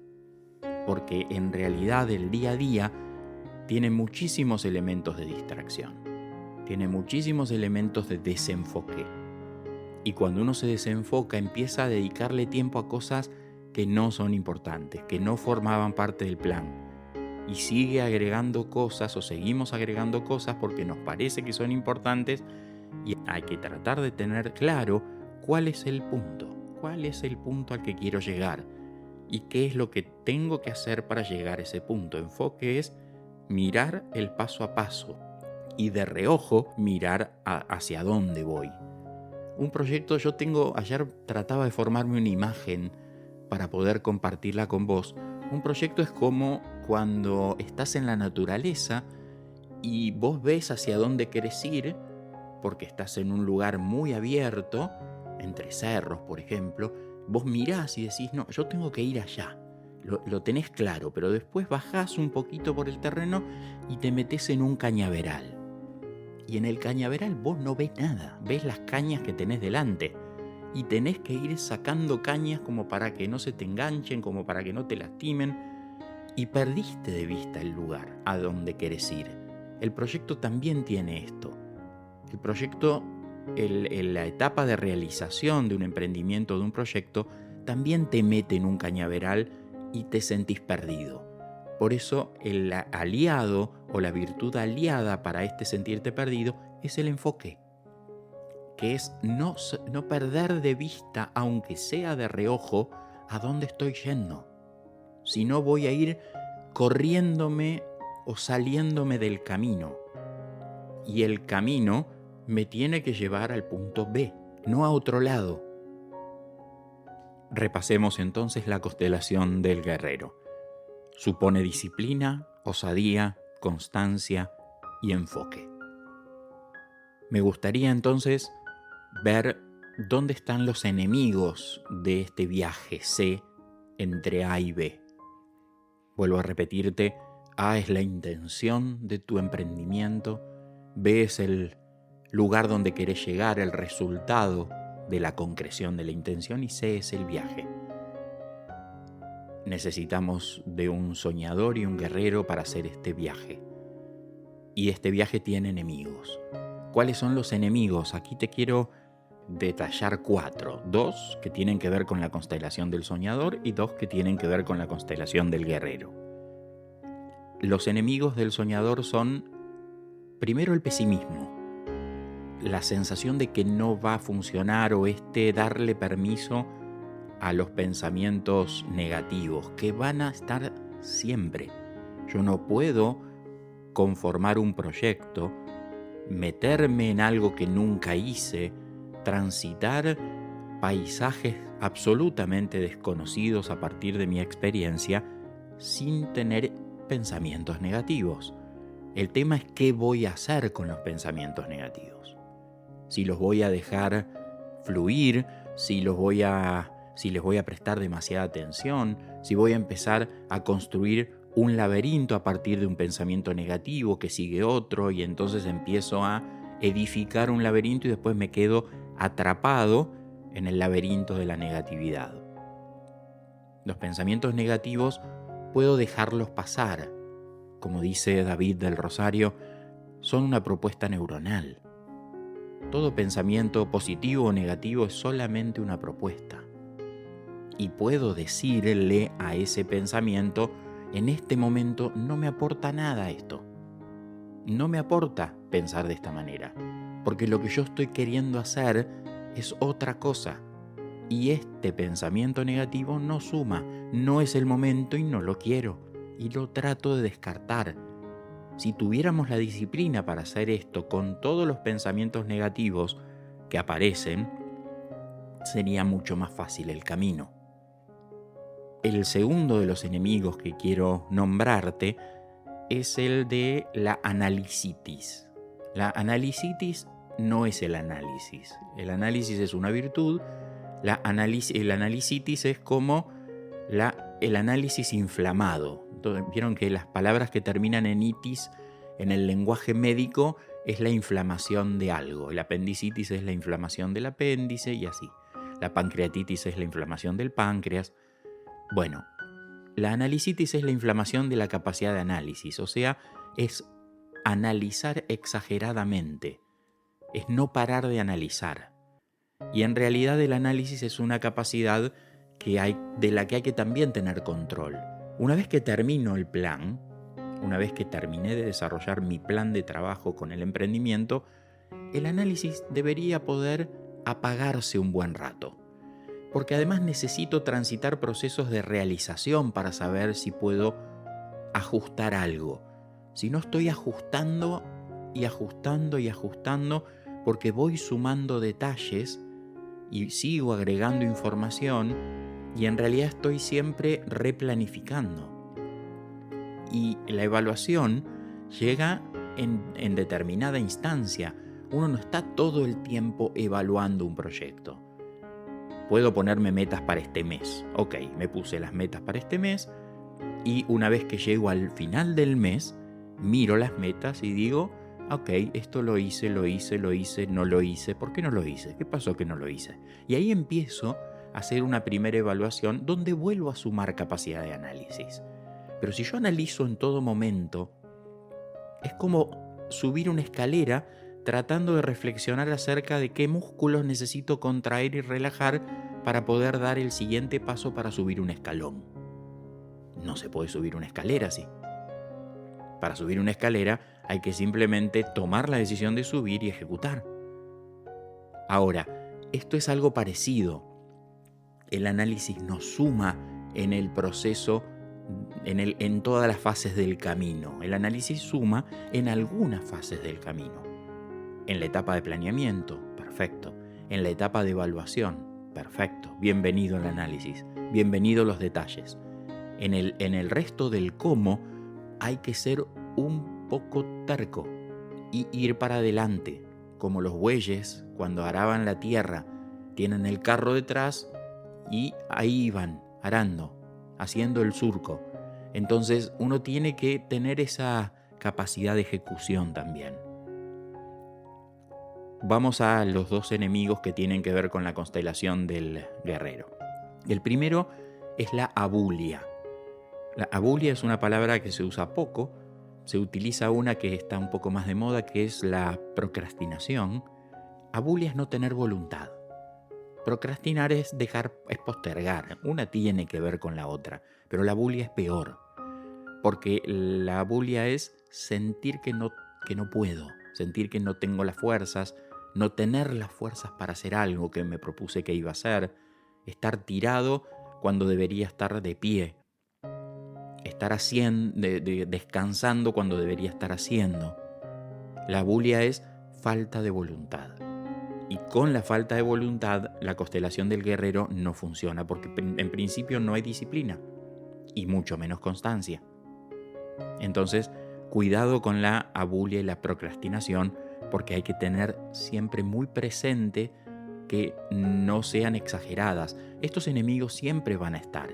Porque en realidad el día a día tiene muchísimos elementos de distracción, tiene muchísimos elementos de desenfoque. Y cuando uno se desenfoca, empieza a dedicarle tiempo a cosas que no son importantes, que no formaban parte del plan. Y sigue agregando cosas o seguimos agregando cosas porque nos parece que son importantes y hay que tratar de tener claro cuál es el punto al que quiero llegar y qué es lo que tengo que hacer para llegar a ese punto. Enfoque es mirar el paso a paso y de reojo mirar hacia dónde voy. Un proyecto, ayer trataba de formarme una imagen para poder compartirla con vos. Un proyecto es como cuando estás en la naturaleza y vos ves hacia dónde querés ir, porque estás en un lugar muy abierto, entre cerros, por ejemplo. Vos mirás y decís: no, yo tengo que ir allá. Lo tenés claro, pero después bajás un poquito por el terreno y te metés en un cañaveral. Y en el cañaveral vos no ves nada, ves las cañas que tenés delante. Y tenés que ir sacando cañas como para que no se te enganchen, como para que no te lastimen. Y perdiste de vista el lugar a donde querés ir. El proyecto también tiene esto. El proyecto, la etapa de realización de un emprendimiento, de un proyecto, también te mete en un cañaveral y te sentís perdido. Por eso el aliado o la virtud aliada para este sentirte perdido es el enfoque, que es no perder de vista, aunque sea de reojo, a dónde estoy yendo. Si no, voy a ir corriéndome o saliéndome del camino. Y el camino me tiene que llevar al punto B, no a otro lado. Repasemos entonces la constelación del guerrero. Supone disciplina, osadía, constancia y enfoque. Me gustaría entonces ver dónde están los enemigos de este viaje C entre A y B. Vuelvo a repetirte, A es la intención de tu emprendimiento, B es el lugar donde querés llegar, el resultado de la concreción de la intención, y C es el viaje. Necesitamos de un soñador y un guerrero para hacer este viaje. Y este viaje tiene enemigos. ¿Cuáles son los enemigos? Aquí te quiero detallar 4. 2 que tienen que ver con la constelación del soñador y 2 que tienen que ver con la constelación del guerrero. Los enemigos del soñador son, primero, el pesimismo. La sensación de que no va a funcionar o darle permiso a los pensamientos negativos que van a estar siempre. Yo no puedo conformar un proyecto, meterme en algo que nunca hice, transitar paisajes absolutamente desconocidos a partir de mi experiencia sin tener pensamientos negativos. El tema es qué voy a hacer con los pensamientos negativos. Si los voy a dejar fluir, si les voy a prestar demasiada atención, si voy a empezar a construir un laberinto a partir de un pensamiento negativo que sigue otro, y entonces empiezo a edificar un laberinto y después me quedo atrapado en el laberinto de la negatividad. Los pensamientos negativos puedo dejarlos pasar. Como dice David del Rosario, son una propuesta neuronal. Todo pensamiento positivo o negativo es solamente una propuesta. Y puedo decirle a ese pensamiento, en este momento no me aporta nada esto. No me aporta pensar de esta manera, porque lo que yo estoy queriendo hacer es otra cosa. Y este pensamiento negativo no suma, no es el momento y no lo quiero. Y lo trato de descartar. Si tuviéramos la disciplina para hacer esto con todos los pensamientos negativos que aparecen, sería mucho más fácil el camino. El segundo de los enemigos que quiero nombrarte es el de la analicitis. La analicitis no es el análisis. El análisis es una virtud. El analicitis es como el análisis inflamado. Entonces, vieron que las palabras que terminan en itis en el lenguaje médico es la inflamación de algo. El apendicitis es la inflamación del apéndice y así. La pancreatitis es la inflamación del páncreas. Bueno, la analicitis es la inflamación de la capacidad de análisis, o sea, es analizar exageradamente, es no parar de analizar. Y en realidad el análisis es una capacidad de la que hay que también tener control. Una vez que termino el plan, una vez que terminé de desarrollar mi plan de trabajo con el emprendimiento, el análisis debería poder apagarse un buen rato. Porque además necesito transitar procesos de realización para saber si puedo ajustar algo. Si no, estoy ajustando y ajustando y ajustando porque voy sumando detalles y sigo agregando información y en realidad estoy siempre replanificando. Y la evaluación llega en determinada instancia. Uno no está todo el tiempo evaluando un proyecto. Puedo ponerme metas para este mes. Ok, me puse las metas para este mes y una vez que llego al final del mes, miro las metas y digo, Ok, esto lo hice, no lo hice. ¿Por qué no lo hice? ¿Qué pasó que no lo hice? Y ahí empiezo a hacer una primera evaluación donde vuelvo a sumar capacidad de análisis. Pero si yo analizo en todo momento, es como subir una escalera tratando de reflexionar acerca de qué músculos necesito contraer y relajar para poder dar el siguiente paso para subir un escalón. No se puede subir una escalera así. Para subir una escalera hay que simplemente tomar la decisión de subir y ejecutar. Ahora, esto es algo parecido. El análisis nos suma en el proceso, en todas las fases del camino. El análisis suma en algunas fases del camino. En la etapa de planeamiento, perfecto. En la etapa de evaluación, perfecto. Bienvenido al análisis. Bienvenido a los detalles. En el resto del cómo hay que ser un poco terco y ir para adelante, como los bueyes cuando araban la tierra, tienen el carro detrás y ahí van arando, haciendo el surco. Entonces uno tiene que tener esa capacidad de ejecución también. Vamos a los dos enemigos que tienen que ver con la constelación del guerrero. El primero es la abulia. La abulia es una palabra que se usa poco, se utiliza una que está un poco más de moda, que es la procrastinación. Abulia es no tener voluntad. Procrastinar es postergar. Una tiene que ver con la otra, pero la abulia es peor, porque la abulia es sentir que no puedo, sentir que no tengo las fuerzas, no tener las fuerzas para hacer algo que me propuse que iba a hacer, estar tirado cuando debería estar de pie, estar descansando cuando debería estar haciendo. La abulia es falta de voluntad. Y con la falta de voluntad, la constelación del guerrero no funciona, porque en principio no hay disciplina, y mucho menos constancia. Entonces, cuidado con la abulia y la procrastinación, porque hay que tener siempre muy presente que no sean exageradas. Estos enemigos siempre van a estar.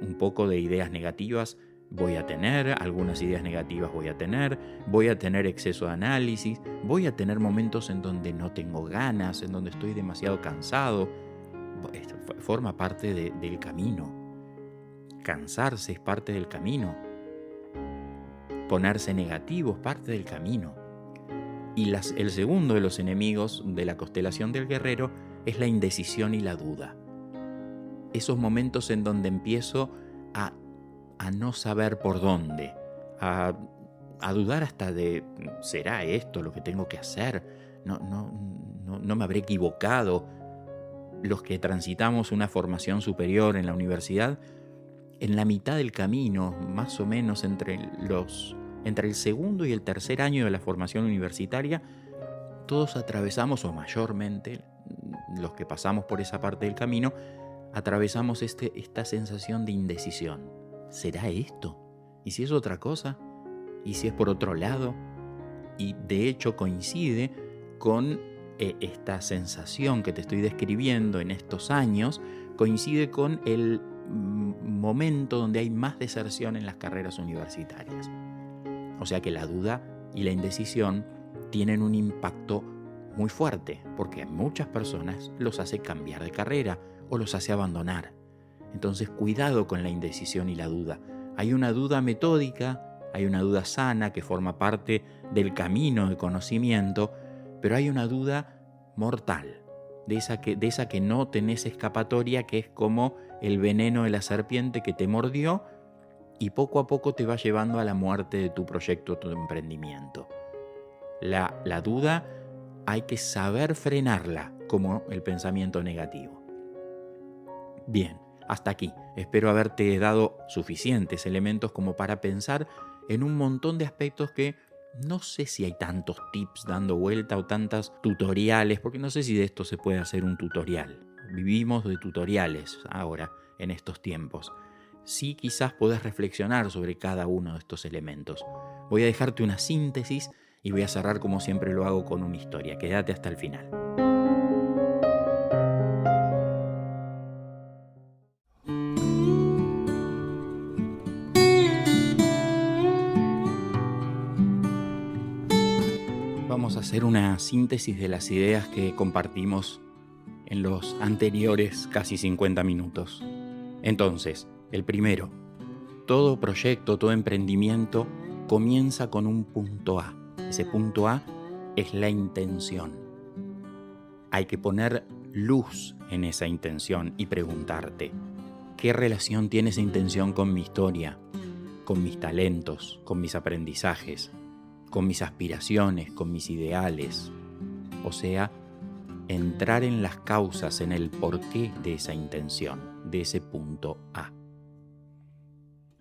Un poco de ideas negativas voy a tener, algunas ideas negativas voy a tener exceso de análisis, voy a tener momentos en donde no tengo ganas, en donde estoy demasiado cansado. Esto forma parte del camino. Cansarse es parte del camino. Ponerse negativo es parte del camino. Y el segundo de los enemigos de la constelación del guerrero es la indecisión y la duda. Esos momentos en donde empiezo a no saber por dónde, a dudar hasta de, ¿será esto lo que tengo que hacer? No me habré equivocado. Los que transitamos una formación superior en la universidad, en la mitad del camino, más o menos entre el segundo y el tercer año de la formación universitaria, todos atravesamos, o mayormente los que pasamos por esa parte del camino, atravesamos esta sensación de indecisión. ¿Será esto? ¿Y si es otra cosa? ¿Y si es por otro lado? Y de hecho coincide con esta sensación que te estoy describiendo en estos años, coincide con el momento donde hay más deserción en las carreras universitarias. O sea que la duda y la indecisión tienen un impacto muy fuerte, porque a muchas personas los hace cambiar de carrera o los hace abandonar. Entonces, cuidado con la indecisión y la duda. Hay una duda metódica, hay una duda sana que forma parte del camino de conocimiento, pero hay una duda mortal, de esa que no tenés escapatoria, que es como el veneno de la serpiente que te mordió y poco a poco te va llevando a la muerte de tu proyecto, tu emprendimiento. La duda hay que saber frenarla, como el pensamiento negativo. Bien, hasta aquí. Espero haberte dado suficientes elementos como para pensar en un montón de aspectos que no sé si hay tantos tips dando vuelta o tantos tutoriales, porque no sé si de esto se puede hacer un tutorial. Vivimos de tutoriales ahora, en estos tiempos. Sí, quizás podés reflexionar sobre cada uno de estos elementos. Voy a dejarte una síntesis y voy a cerrar como siempre lo hago con una historia. Quédate hasta el final. hacer una síntesis de las ideas que compartimos en los anteriores casi 50 minutos. Entonces, el primero, todo proyecto, todo emprendimiento comienza con un punto A. Ese punto A es la intención. Hay que poner luz en esa intención y preguntarte, ¿qué relación tiene esa intención con mi historia, con mis talentos, con mis aprendizajes, con mis aspiraciones, con mis ideales? O sea, entrar en las causas, en el porqué de esa intención, de ese punto A.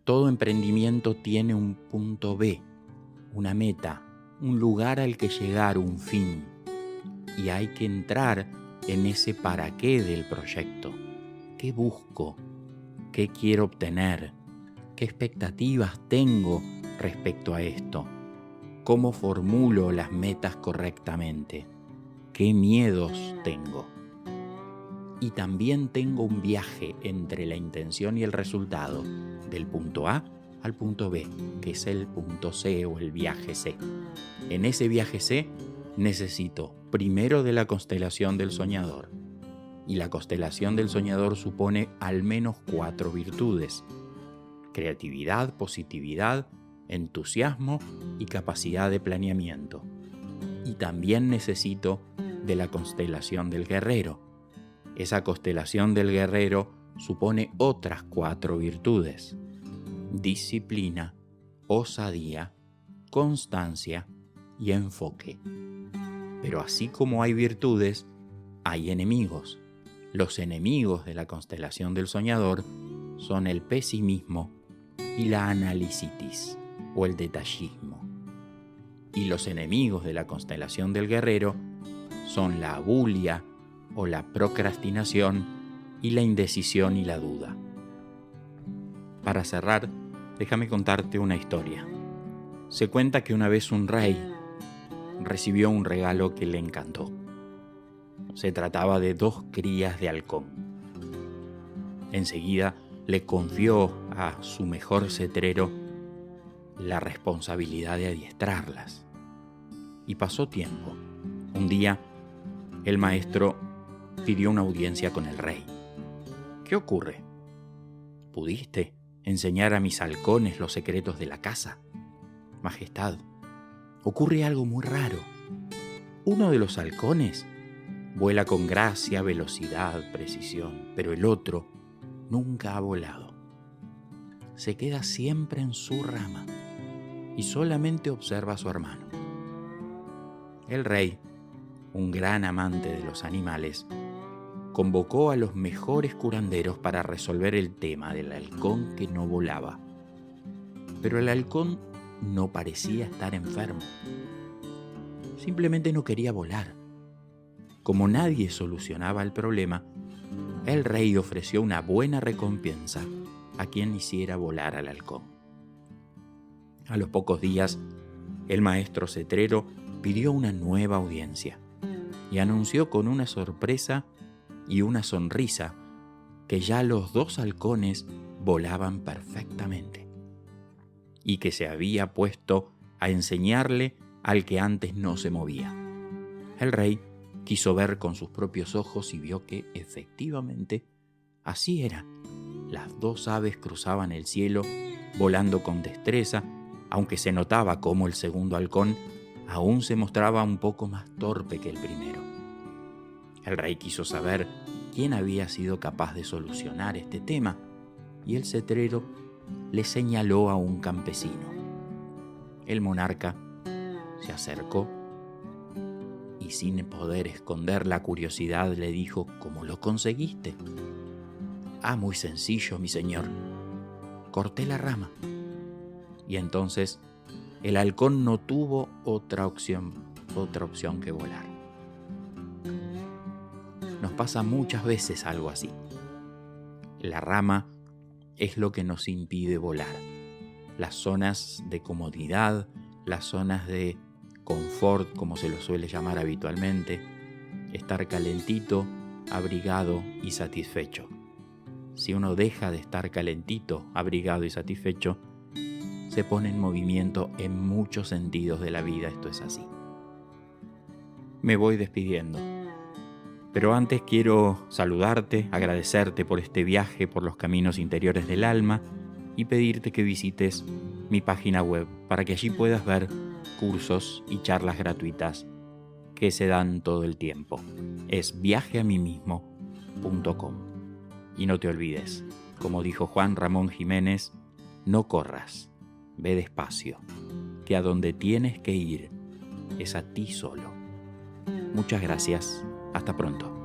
Todo emprendimiento tiene un punto B, una meta, un lugar al que llegar, un fin. Y hay que entrar en ese para qué del proyecto. ¿Qué busco? ¿Qué quiero obtener? ¿Qué expectativas tengo respecto a esto? ¿Cómo formulo las metas correctamente? ¿Qué miedos tengo? Y también tengo un viaje entre la intención y el resultado, del punto A al punto B, que es el punto C o el viaje C. En ese viaje C necesito primero de la constelación del soñador. Y la constelación del soñador supone al menos 4 virtudes: creatividad, positividad, entusiasmo y capacidad de planeamiento. Y también necesito de la constelación del guerrero. Esa constelación del guerrero supone otras 4 virtudes: disciplina, osadía, constancia y enfoque. Pero así como hay virtudes, hay enemigos. Los enemigos de la constelación del soñador son el pesimismo y la analicitis o el detallismo. Y los enemigos de la constelación del guerrero son la abulia o la procrastinación y la indecisión y la duda. Para cerrar, déjame contarte una historia. Se cuenta que una vez un rey recibió un regalo que le encantó. Se trataba de 2 crías de halcón. Enseguida le confió a su mejor cetrero la responsabilidad de adiestrarlas. Y pasó tiempo. Un día, el maestro pidió una audiencia con el rey. ¿Qué ocurre? ¿Pudiste enseñar a mis halcones los secretos de la caza? Majestad, ocurre algo muy raro. Uno de los halcones vuela con gracia, velocidad, precisión, pero el otro nunca ha volado. Se queda siempre en su rama y solamente observa a su hermano. El rey, un gran amante de los animales, convocó a los mejores curanderos para resolver el tema del halcón que no volaba. Pero el halcón no parecía estar enfermo. Simplemente no quería volar. Como nadie solucionaba el problema, el rey ofreció una buena recompensa a quien hiciera volar al halcón. A los pocos días, el maestro cetrero pidió una nueva audiencia y anunció con una sorpresa y una sonrisa que ya los 2 halcones volaban perfectamente y que se había puesto a enseñarle al que antes no se movía. El rey quiso ver con sus propios ojos y vio que efectivamente así era. Las 2 aves cruzaban el cielo volando con destreza, aunque se notaba cómo el segundo halcón aún se mostraba un poco más torpe que el primero. El rey quiso saber quién había sido capaz de solucionar este tema y el cetrero le señaló a un campesino. El monarca se acercó y sin poder esconder la curiosidad le dijo: ¿Cómo lo conseguiste? Ah, muy sencillo, mi señor. Corté la rama. Y entonces el halcón no tuvo otra opción que volar. Nos pasa muchas veces algo así. La rama es lo que nos impide volar. Las zonas de comodidad, las zonas de confort, como se lo suele llamar habitualmente, estar calentito, abrigado y satisfecho. Si uno deja de estar calentito, abrigado y satisfecho, se pone en movimiento en muchos sentidos de la vida. Esto es así. me voy despidiendo. Pero antes quiero saludarte, agradecerte por este viaje por los caminos interiores del alma y pedirte que visites mi página web para que allí puedas ver cursos y charlas gratuitas que se dan todo el tiempo. Es viajeamimismo.com. Y no te olvides, como dijo Juan Ramón Jiménez, no corras, ve despacio, que a donde tienes que ir es a ti solo. Muchas gracias, hasta pronto.